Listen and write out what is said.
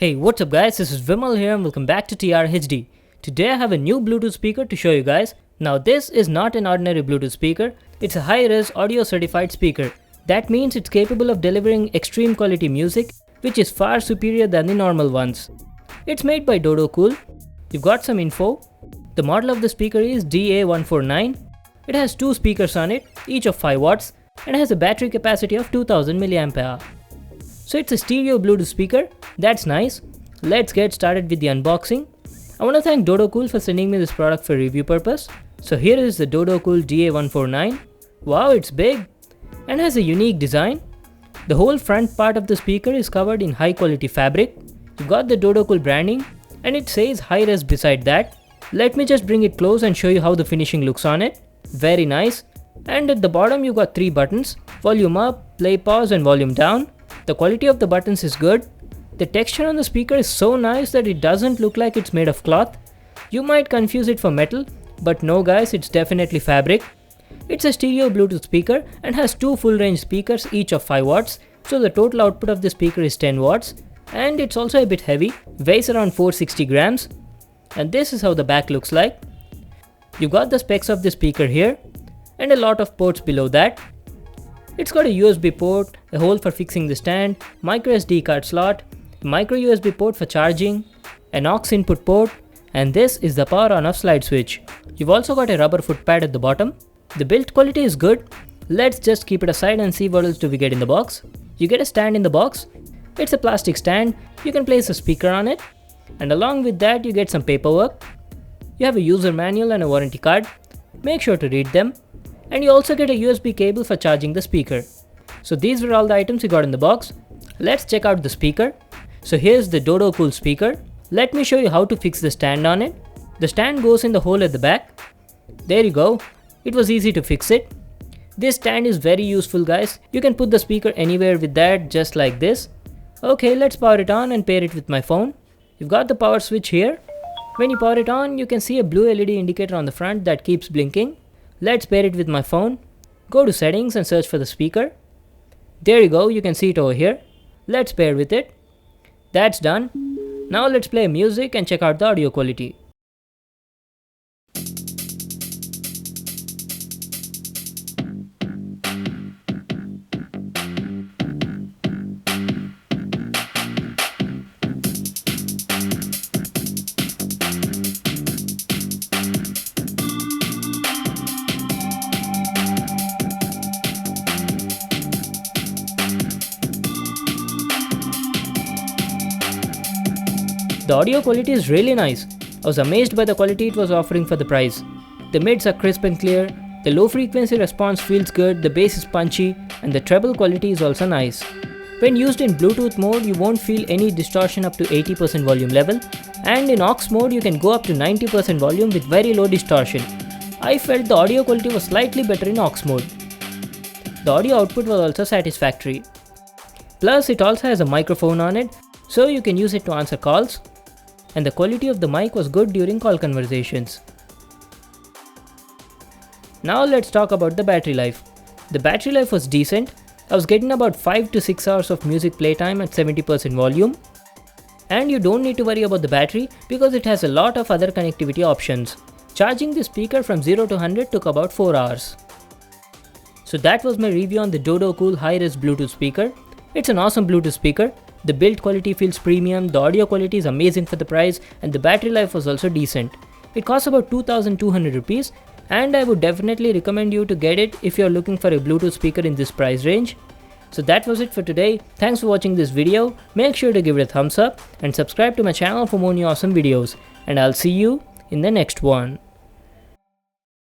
Hey, what's up guys, this is Vimal here and welcome back to TRHD. Today I have a new Bluetooth speaker to show you guys. Now this is not an ordinary Bluetooth speaker, it's a high-res audio certified speaker. That means it's capable of delivering extreme quality music, which is far superior than the normal ones. It's made by Dodocool. You've got some info. The model of the speaker is DA149. It has two speakers on it, each of 5 watts, and has a battery capacity of 2000 mAh. So it's a stereo Bluetooth speaker, that's nice. Let's get started with the unboxing. I want to thank Dodocool for sending me this product for review purpose. So here is the Dodocool DA149. Wow, it's big and has a unique design. The whole front part of the speaker is covered in high quality fabric. You've got the Dodocool branding and it says high res beside that. Let me just bring it close and show you how the finishing looks on it. Very nice. And at the bottom you got 3 buttons: volume up, play, pause and volume down. The quality of the buttons is good. The texture on the speaker is so nice that it doesn't look like it's made of cloth. You might confuse it for metal, but no guys, it's definitely fabric. It's a stereo Bluetooth speaker and has 2 full range speakers, each of 5 watts. So the total output of the speaker is 10 watts. And it's also a bit heavy, weighs around 460 grams. And this is how the back looks like. You've got the specs of the speaker here and a lot of ports below that. It's got a USB port, a hole for fixing the stand, micro SD card slot, a micro USB port for charging, an aux input port, and this is the power on off slide switch. You've also got a rubber foot pad at the bottom. The build quality is good. Let's just keep it aside and see what else do we get in the box. You get a stand in the box. It's a plastic stand. You can place a speaker on it. And along with that you get some paperwork. You have a user manual and a warranty card. Make sure to read them. And you also get a USB cable for charging the speaker. So these were all the items you got in the box. Let's check out the speaker. So here's the Dodocool speaker. Let me show you how to fix the stand on it. The stand goes in the hole at the back. There you go. It was easy to fix it. This stand is very useful guys. You can put the speaker anywhere with that, just like this. Okay, let's power it on and pair it with my phone. You've got the power switch here. When you power it on, you can see a blue LED indicator on the front that keeps blinking. Let's pair it with my phone. Go to settings and search for the speaker. There you go, you can see it over here. Let's pair with it. That's done. Now let's play music and check out the audio quality. The audio quality is really nice. I was amazed by the quality it was offering for the price. The mids are crisp and clear, the low frequency response feels good, the bass is punchy, and the treble quality is also nice. When used in Bluetooth mode, you won't feel any distortion up to 80% volume level, and in aux mode you can go up to 90% volume with very low distortion. I felt the audio quality was slightly better in aux mode. The audio output was also satisfactory. Plus it also has a microphone on it, so you can use it to answer calls. And the quality of the mic was good during call conversations. Now let's talk about the battery life. The battery life was decent. I was getting about 5 to 6 hours of music playtime at 70% volume. And you don't need to worry about the battery because it has a lot of other connectivity options. Charging the speaker from 0 to 100 took about 4 hours. So that was my review on the Dodocool high-res Bluetooth speaker. It's an awesome Bluetooth speaker. The build quality feels premium, the audio quality is amazing for the price, and the battery life was also decent. It costs about 2200 rupees, and I would definitely recommend you to get it if you're looking for a Bluetooth speaker in this price range. So that was it for today. Thanks for watching this video. Make sure to give it a thumbs up and subscribe to my channel for more new awesome videos. And I'll see you in the next one.